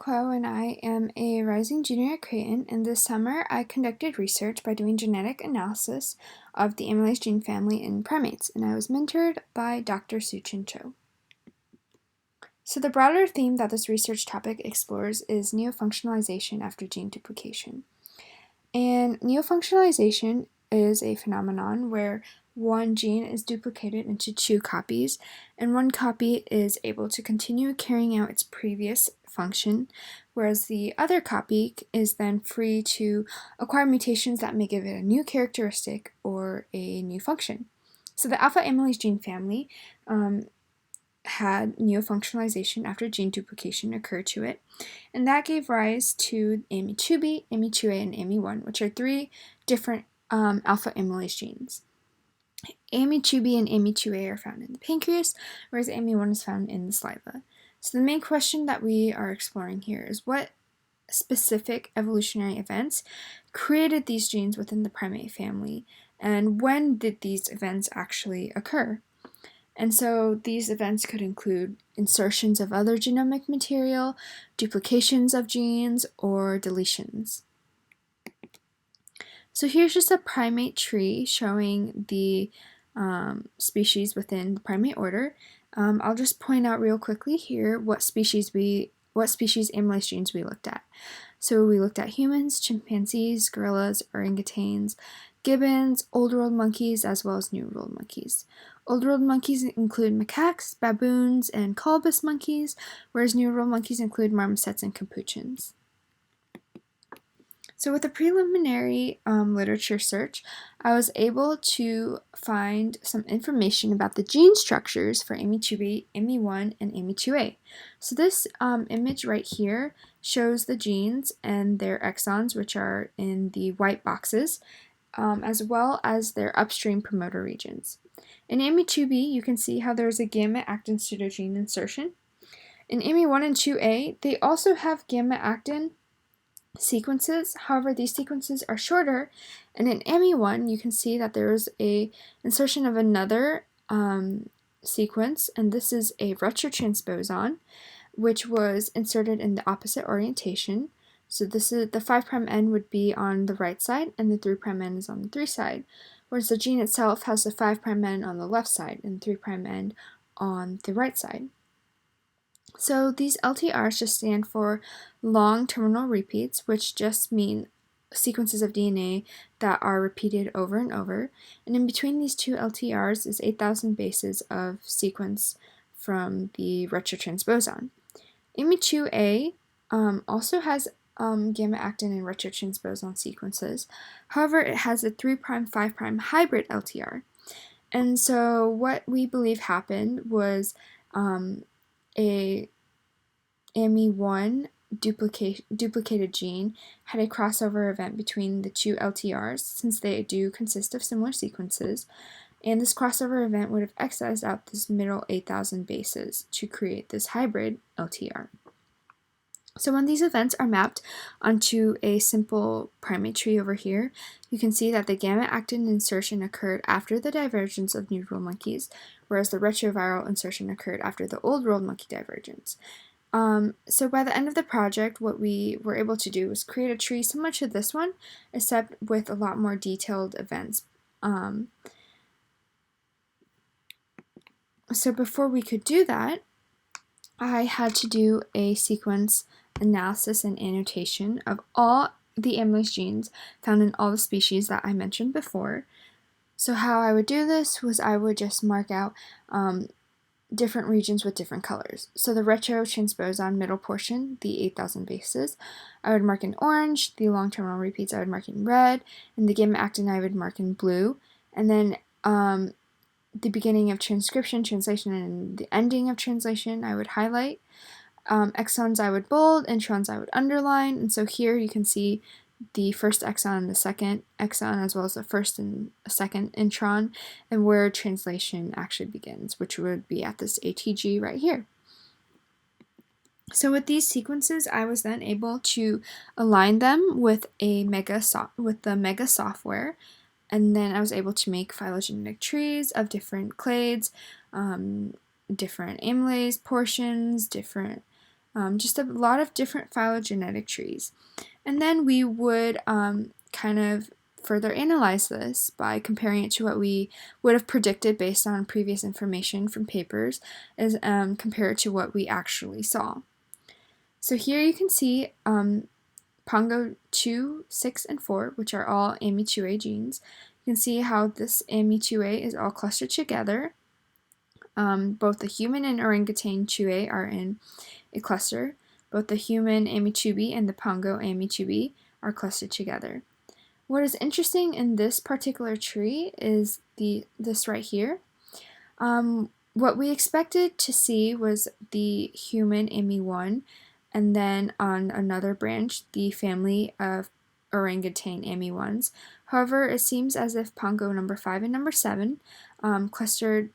Chloe and I am a rising junior at Creighton, and this summer I conducted research by doing genetic analysis of the amylase gene family in primates, and I was mentored by Dr. Suchin Cho. So the broader theme that this research topic explores is neofunctionalization after gene duplication. And neofunctionalization is a phenomenon where one gene is duplicated into two copies, and one copy is able to continue carrying out its previous function, whereas the other copy is then free to acquire mutations that may give it a new characteristic or a new function. So the alpha amylase gene family had neofunctionalization after gene duplication occurred to it, and that gave rise to AMY2B, AMY2A, and AMY1, which are three different alpha amylase genes. AMY2B and AMY2A are found in the pancreas, whereas AMY1 is found in the saliva. So the main question that we are exploring here is what specific evolutionary events created these genes within the primate family, and when did these events actually occur? And so these events could include insertions of other genomic material, duplications of genes, or deletions. So here's just a primate tree showing the species within the primate order. I'll just point out real quickly here what species amylase genes we looked at. So we looked at humans, chimpanzees, gorillas, orangutans, gibbons, old world monkeys, as well as new world monkeys. Old world monkeys include macaques, baboons, and colobus monkeys, whereas new world monkeys include marmosets and capuchins. So with a preliminary literature search, I was able to find some information about the gene structures for AMY2B, AMY1, and AMY2A. So this image right here shows the genes and their exons, which are in the white boxes, as well as their upstream promoter regions. In AMY2B, you can see how there's a gamma-actin pseudogene insertion. In AMY1 and 2A, they also have gamma-actin sequences. However, these sequences are shorter, and in AMY1 you can see that there is a insertion of another sequence, and this is a retrotransposon, which was inserted in the opposite orientation. So this is the 5' end would be on the right side, and the 3' end is on the 3 side, whereas the gene itself has the 5' end on the left side and 3' end on the right side. So these LTRs just stand for long terminal repeats, which just mean sequences of DNA that are repeated over and over. And in between these two LTRs is 8,000 bases of sequence from the retrotransposon. AMY2A also has gamma-actin and retrotransposon sequences. However, it has a 3', 5' hybrid LTR. And so what we believe happened was a AMY1 duplicated gene had a crossover event between the two LTRs, since they do consist of similar sequences, and this crossover event would have excised out this middle 8,000 bases to create this hybrid LTR. So when these events are mapped onto a simple primate tree over here, you can see that the gamma-actin insertion occurred after the divergence of new world monkeys, whereas the retroviral insertion occurred after the old world monkey divergence. So by the end of the project, what we were able to do was create a tree similar to this one, except with a lot more detailed events. So before we could do that, I had to do a sequence analysis and annotation of all the amylase genes found in all the species that I mentioned before. So how I would do this was I would just mark out different regions with different colors. So the retrotransposon middle portion, the 8,000 bases, I would mark in orange. The long terminal repeats I would mark in red, and the gamma-actin I would mark in blue. And then the beginning of transcription, translation, and the ending of translation I would highlight. Exons I would bold, introns I would underline, and so here you can see the first exon and the second exon, as well as the first and second intron, and where translation actually begins, which would be at this ATG right here. So with these sequences, I was then able to align them with the Mega software, and then I was able to make phylogenetic trees of different clades, different amylase portions, different just a lot of different phylogenetic trees. And then we would kind of further analyze this by comparing it to what we would have predicted based on previous information from papers, as compared to what we actually saw. So here you can see Pongo 2, 6, and 4, which are all AMY2A genes. You can see how this AMY2A is all clustered together. Both the human and orangutan 2A are in a cluster. Both the human AMY2B and the Pongo AMY2B are clustered together. What is interesting in this particular tree is this right here. What we expected to see was the human AMY1, and then on another branch, the family of orangutan AMY1s. However, it seems as if Pongo number 5 and number 7 clustered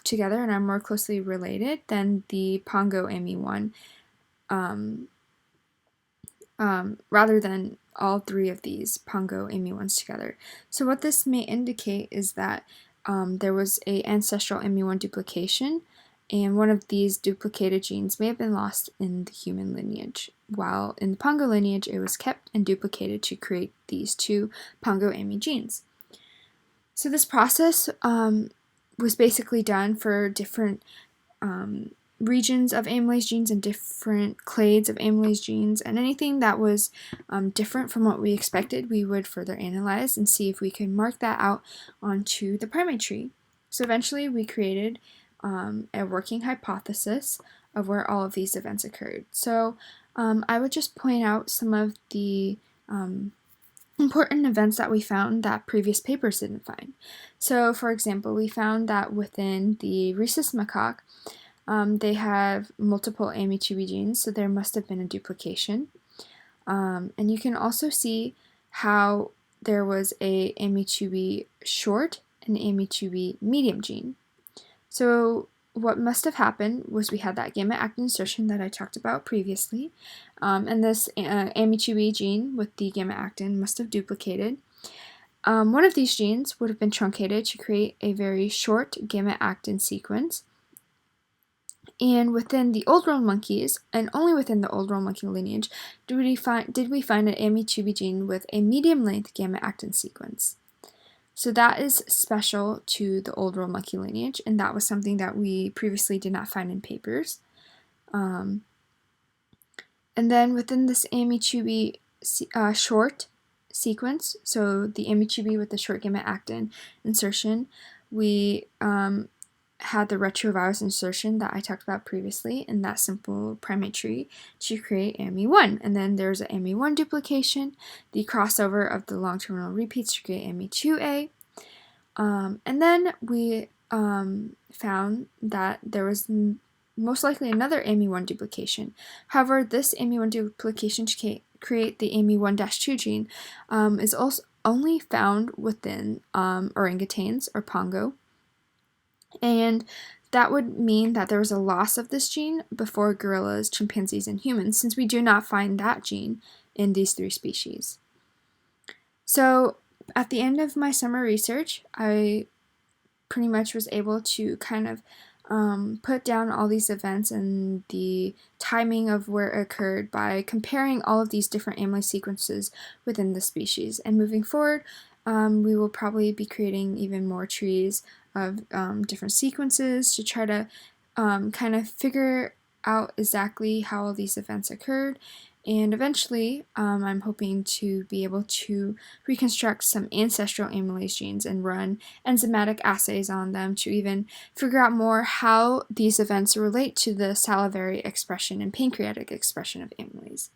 together and are more closely related than the Pongo AMY1, rather than all three of these Pongo AMY1s together. So what this may indicate is that there was an ancestral AMY1 duplication, and one of these duplicated genes may have been lost in the human lineage, while in the Pongo lineage it was kept and duplicated to create these two Pongo AMY genes. So this process was basically done for different regions of amylase genes and different clades of amylase genes, and anything that was different from what we expected, we would further analyze and see if we could mark that out onto the primate tree. So eventually we created a working hypothesis of where all of these events occurred. So I would just point out some of the important events that we found that previous papers didn't find. So for example, we found that within the rhesus macaque, they have multiple AMY2B genes, so there must have been a duplication. And you can also see how there was a AMY2B short and AMY2B medium gene. So what must have happened was we had that gamma actin insertion that I talked about previously, and this AMY2B gene with the gamma actin must have duplicated. One of these genes would have been truncated to create a very short gamma actin sequence. And within the old world monkeys, and only within the old world monkey lineage, did we find an AMY2B gene with a medium length gamma actin sequence. So that is special to the old world monkey lineage, and that was something that we previously did not find in papers. And then within this AMY2B short sequence, so the AMY2B with the short gamma actin insertion, we had the retrovirus insertion that I talked about previously in that simple primate tree to create AMY1. And then there's an AMY1 duplication, the crossover of the long terminal repeats to create AMY2A. And then we found that there was most likely another AMY1 duplication. However, this AMY1 duplication to create the AMY1-2 gene is also only found within orangutans or Pongo. And that would mean that there was a loss of this gene before gorillas, chimpanzees, and humans, since we do not find that gene in these three species. So at the end of my summer research, I pretty much was able to kind of put down all these events and the timing of where it occurred by comparing all of these different amylase sequences within the species. And moving forward, we will probably be creating even more trees of different sequences to try to kind of figure out exactly how all these events occurred. And eventually, I'm hoping to be able to reconstruct some ancestral amylase genes and run enzymatic assays on them to even figure out more how these events relate to the salivary expression and pancreatic expression of amylase.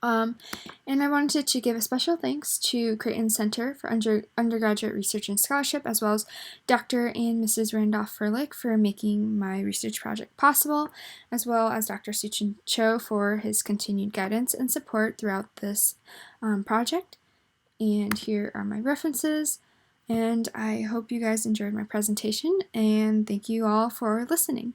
And I wanted to give a special thanks to Creighton Center for Undergraduate Research and Scholarship, as well as Dr. and Mrs. Randolph-Furlick for making my research project possible, as well as Dr. Suchin Cho for his continued guidance and support throughout this project. And here are my references, and I hope you guys enjoyed my presentation, and thank you all for listening.